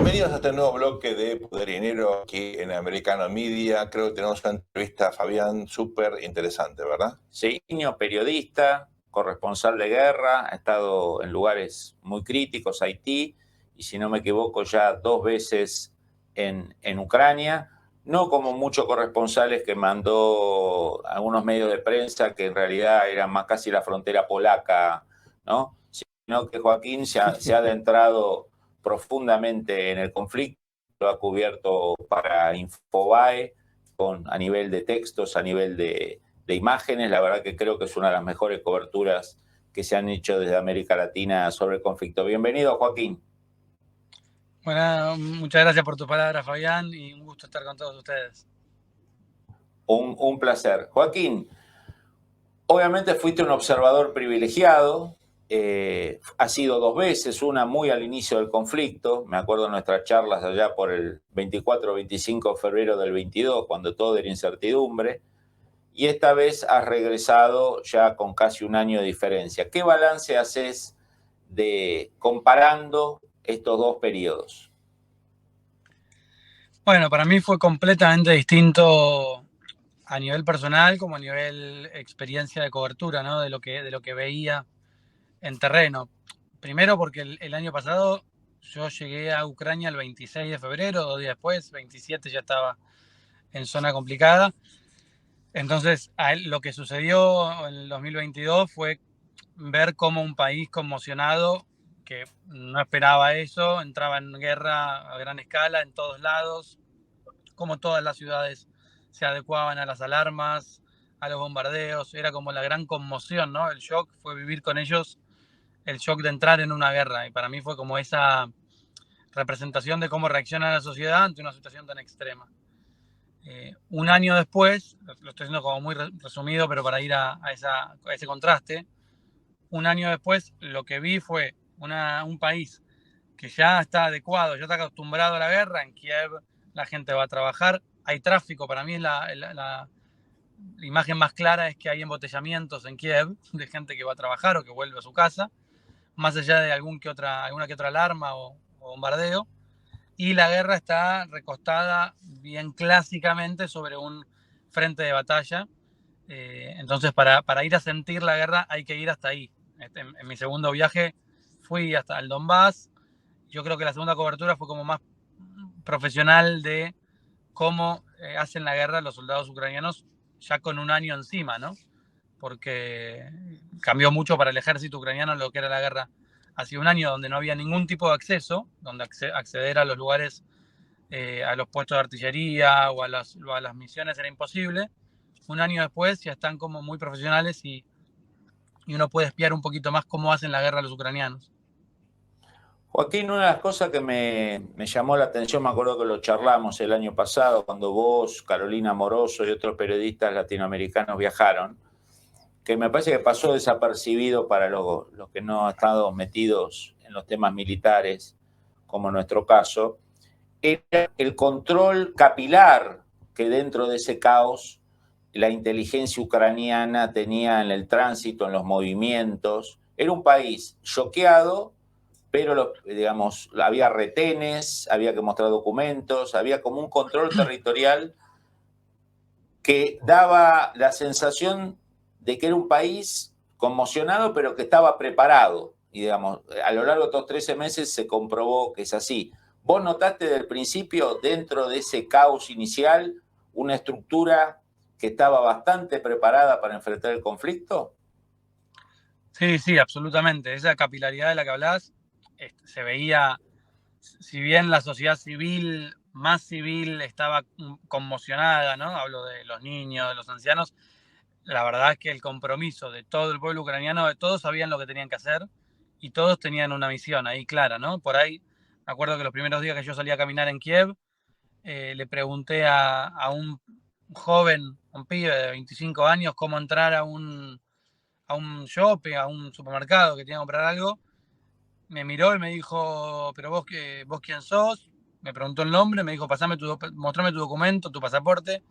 Bienvenidos a este nuevo bloque de Poder y Dinero aquí en Americano Media. Creo que tenemos una entrevista a Fabián súper interesante, ¿verdad? Sí, niño periodista, corresponsal de guerra, ha estado en lugares muy críticos, Haití, y si no me equivoco ya 2 veces en Ucrania, no como muchos corresponsales que mandó algunos medios de prensa que en realidad eran más casi la frontera polaca, ¿no? Sino que Joaquín se ha adentrado profundamente en el conflicto, lo ha cubierto para Infobae, a nivel de textos, a nivel de imágenes. La verdad que creo que es una de las mejores coberturas que se han hecho desde América Latina sobre el conflicto. Bienvenido, Joaquín. Bueno, muchas gracias por tus palabras, Fabián, y un gusto estar con todos ustedes. Un placer. Joaquín, obviamente fuiste un observador privilegiado, has sido 2 veces, una muy al inicio del conflicto, me acuerdo de nuestras charlas allá por el 24 o 25 de febrero del 22, cuando todo era incertidumbre, y esta vez has regresado ya con casi un año de diferencia. ¿Qué balance haces comparando estos 2 periodos? Bueno, para mí fue completamente distinto a nivel personal como a nivel experiencia de cobertura, ¿no? De lo que veía en terreno. Primero porque el año pasado yo llegué a Ucrania el 26 de febrero, 2 días después, 27 ya estaba en zona complicada. Entonces, lo que sucedió en el 2022 fue ver cómo un país conmocionado, que no esperaba eso, entraba en guerra a gran escala en todos lados, cómo todas las ciudades se adecuaban a las alarmas, a los bombardeos, era como la gran conmoción, ¿no? El shock fue vivir con ellos, el shock de entrar en una guerra, y para mí fue como esa representación de cómo reacciona la sociedad ante una situación tan extrema. Un año después, lo estoy haciendo como muy resumido, pero para ir a ese contraste, un año después lo que vi fue un país que ya está adecuado, ya está acostumbrado a la guerra. En Kiev la gente va a trabajar, hay tráfico. Para mí la imagen más clara es que hay embotellamientos en Kiev de gente que va a trabajar o que vuelve a su casa, más allá de alguna que otra alarma o bombardeo. Y la guerra está recostada bien clásicamente sobre un frente de batalla. Entonces, para ir a sentir la guerra hay que ir hasta ahí. En mi segundo viaje fui hasta el Donbass. Yo creo que la segunda cobertura fue como más profesional de cómo hacen la guerra los soldados ucranianos ya con un año encima, ¿no? Porque cambió mucho para el ejército ucraniano lo que era la guerra. Hacía un año donde no había ningún tipo de acceso, donde acceder a los lugares, a los puestos de artillería o a las misiones era imposible. Un año después ya están como muy profesionales y uno puede espiar un poquito más cómo hacen la guerra los ucranianos. Joaquín, una de las cosas que me llamó la atención, me acuerdo que lo charlamos el año pasado, cuando vos, Carolina Moroso y otros periodistas latinoamericanos viajaron, que me parece que pasó desapercibido para los que no han estado metidos en los temas militares, como en nuestro caso, era el control capilar que dentro de ese caos la inteligencia ucraniana tenía en el tránsito, en los movimientos. Era un país choqueado, pero digamos, había retenes, había que mostrar documentos, había como un control territorial que daba la sensación de que era un país conmocionado, pero que estaba preparado. Y digamos, a lo largo de estos 13 meses se comprobó que es así. ¿Vos notaste desde el principio, dentro de ese caos inicial, una estructura que estaba bastante preparada para enfrentar el conflicto? Sí, absolutamente. Esa capilaridad de la que hablás se veía, si bien la sociedad civil, más civil, estaba conmocionada, ¿no? Hablo de los niños, de los ancianos. La verdad es que el compromiso de todo el pueblo ucraniano, de todos sabían lo que tenían que hacer y todos tenían una misión ahí clara, ¿no? Por ahí, me acuerdo que los primeros días que yo salía a caminar en Kiev, le pregunté a un joven, un pibe de 25 años, cómo entrar a un shopping, a un supermercado que tenía que comprar algo. Me miró y me dijo, pero vos quién sos. Me preguntó el nombre, me dijo, mostrame tu documento, tu pasaporte.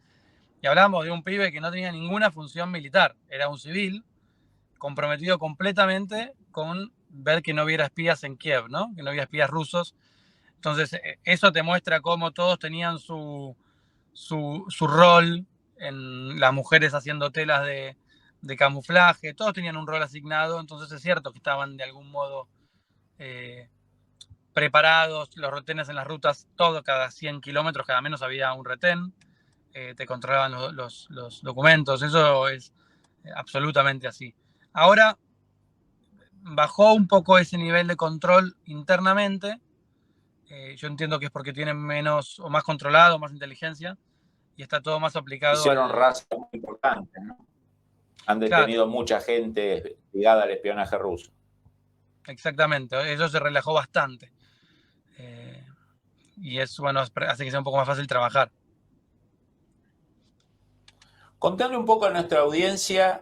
Y hablamos de un pibe que no tenía ninguna función militar, era un civil comprometido completamente con ver que no hubiera espías en Kiev, ¿no? Que no había espías rusos Entonces, eso te muestra cómo todos tenían su rol, en las mujeres haciendo telas de camuflaje, todos tenían un rol asignado, entonces es cierto que estaban de algún modo preparados, los retenes en las rutas, todo cada 100 kilómetros, cada menos había un retén, te controlaban los documentos, eso es absolutamente así. Ahora bajó un poco ese nivel de control internamente, yo entiendo que es porque tienen menos o más controlado, más inteligencia, y está todo más aplicado. Hicieron rasgos muy importantes, ¿no? Han detenido mucha gente ligada al espionaje ruso. Exactamente, eso se relajó bastante. Y eso, bueno, hace que sea un poco más fácil trabajar. Contale un poco a nuestra audiencia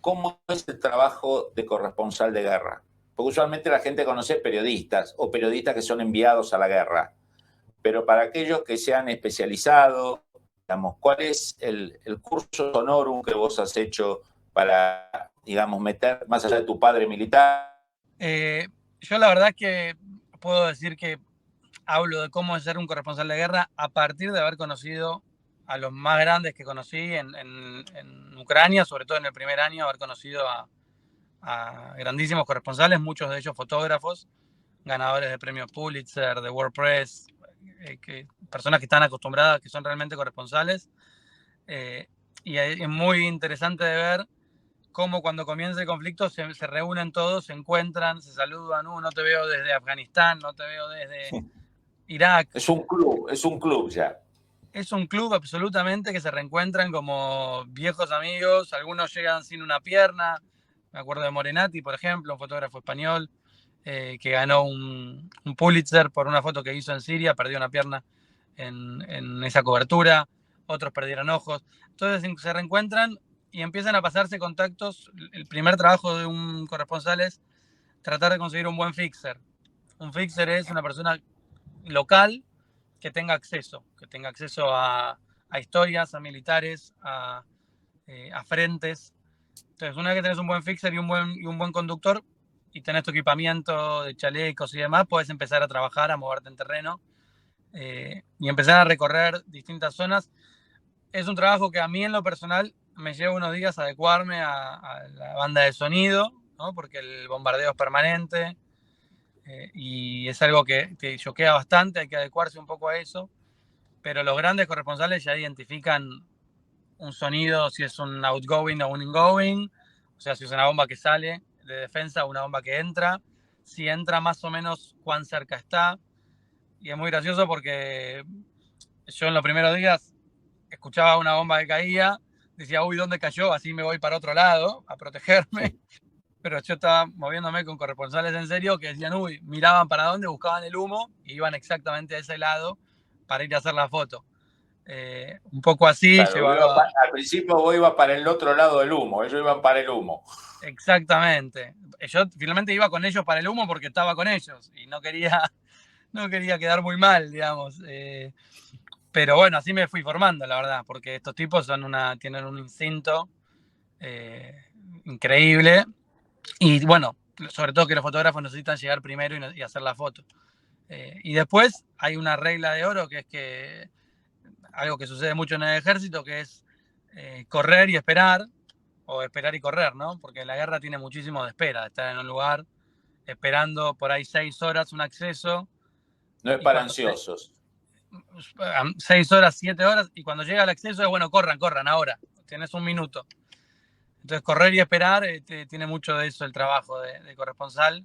cómo es el trabajo de corresponsal de guerra. Porque usualmente la gente conoce periodistas o periodistas que son enviados a la guerra. Pero para aquellos que se han especializado, digamos, ¿cuál es el curso honorum que vos has hecho para, digamos, meter más allá de tu padre militar? Yo la verdad que puedo decir que hablo de cómo es ser un corresponsal de guerra a partir de haber conocido a los más grandes que conocí en Ucrania, sobre todo en el primer año, haber conocido a grandísimos corresponsales, muchos de ellos fotógrafos, ganadores de premios Pulitzer, de WordPress, personas que están acostumbradas, que son realmente corresponsales. Y es muy interesante de ver cómo cuando comienza el conflicto se reúnen todos, se encuentran, se saludan, no te veo desde Afganistán, no te veo desde Irak. Es un club ya. Es un club absolutamente que se reencuentran como viejos amigos, algunos llegan sin una pierna, me acuerdo de Morenati, por ejemplo, un fotógrafo español que ganó un Pulitzer por una foto que hizo en Siria, perdió una pierna en esa cobertura, otros perdieron ojos, entonces se reencuentran y empiezan a pasarse contactos. El primer trabajo de un corresponsal es tratar de conseguir un buen fixer. Un fixer es una persona local que tenga acceso a historias, a militares, a frentes. Entonces, una vez que tenés un buen fixer y un buen conductor y tenés tu equipamiento de chalecos y demás, puedes empezar a trabajar, a moverte en terreno y empezar a recorrer distintas zonas. Es un trabajo que a mí en lo personal me lleva unos días a adecuarme a la banda de sonido, ¿no? Porque el bombardeo es permanente. Y es algo que te choquea bastante, hay que adecuarse un poco a eso, pero los grandes corresponsales ya identifican un sonido, si es un outgoing o un ingoing, o sea, si es una bomba que sale de defensa o una bomba que entra, si entra más o menos cuán cerca está, y es muy gracioso porque yo en los primeros días escuchaba una bomba que caía, decía, uy, ¿dónde cayó? Así me voy para otro lado a protegerme. Pero yo estaba moviéndome con corresponsales en serio que decían, uy, miraban para dónde, buscaban el humo y iban exactamente a ese lado para ir a hacer la foto. Un poco así. Claro, al principio vos ibas para el otro lado del humo, ellos iban para el humo. Exactamente. Yo finalmente iba con ellos para el humo porque estaba con ellos y no quería quedar muy mal, digamos. Pero bueno, así me fui formando, la verdad, porque estos tipos tienen un instinto increíble. Y bueno, sobre todo que los fotógrafos necesitan llegar primero y hacer la foto. Y después hay una regla de oro que es que algo que sucede mucho en el ejército, que es correr y esperar, o esperar y correr, ¿no? Porque la guerra tiene muchísimo de espera, de estar en un lugar esperando por ahí 6 horas un acceso. No es para ansiosos. 6 horas, 7 horas, y cuando llega el acceso es, bueno, corran ahora, tenés un minuto. Entonces, correr y esperar tiene mucho de eso el trabajo de corresponsal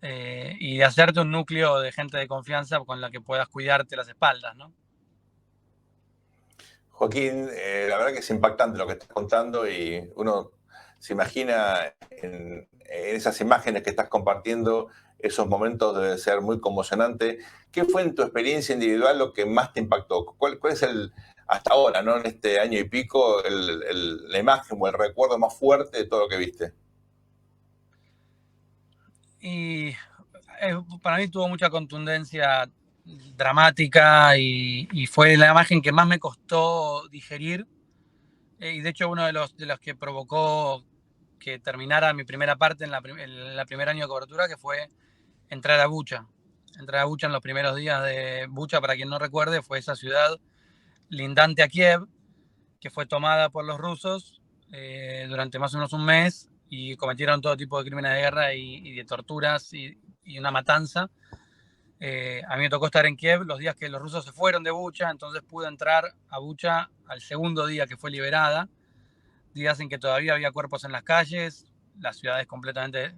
y de hacerte un núcleo de gente de confianza con la que puedas cuidarte las espaldas, ¿no? Joaquín, la verdad que es impactante lo que estás contando y uno se imagina en esas imágenes que estás compartiendo, esos momentos deben ser muy conmocionantes. ¿Qué fue en tu experiencia individual lo que más te impactó? ¿Cuál es hasta ahora, ¿no? En este año y pico, la imagen o el recuerdo más fuerte de todo lo que viste? Y para mí tuvo mucha contundencia dramática y fue la imagen que más me costó digerir. Y de hecho uno de los que provocó que terminara mi primera parte en el primer año de cobertura, que fue entrar a Bucha. entrar a Bucha en los primeros días de Bucha, para quien no recuerde, fue esa ciudad lindante a Kiev, que fue tomada por los rusos durante más o menos un mes y cometieron todo tipo de crímenes de guerra y de torturas y una matanza. A mí me tocó estar en Kiev los días que los rusos se fueron de Bucha, entonces pude entrar a Bucha al segundo día que fue liberada, días en que todavía había cuerpos en las calles, las ciudades completamente,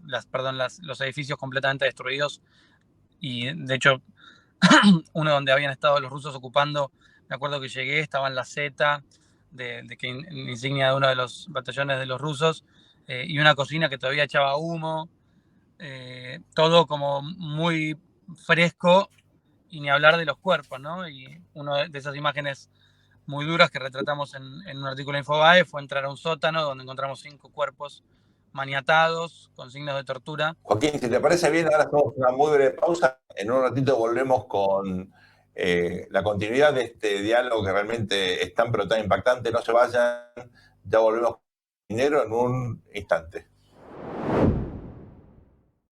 los edificios completamente destruidos, y de hecho uno donde habían estado los rusos ocupando, me acuerdo que llegué, estaba en la Z de que insignia de uno de los batallones de los rusos, y una cocina que todavía echaba humo, todo como muy fresco, y ni hablar de los cuerpos, ¿no? Y una de esas imágenes muy duras que retratamos en un artículo de Infobae fue entrar a un sótano donde encontramos 5 cuerpos maniatados con signos de tortura. Joaquín, si te parece bien, ahora hacemos una muy breve pausa. En un ratito volvemos con la continuidad de este diálogo que realmente es tan pero tan impactante. No se vayan, ya volvemos con dinero en un instante.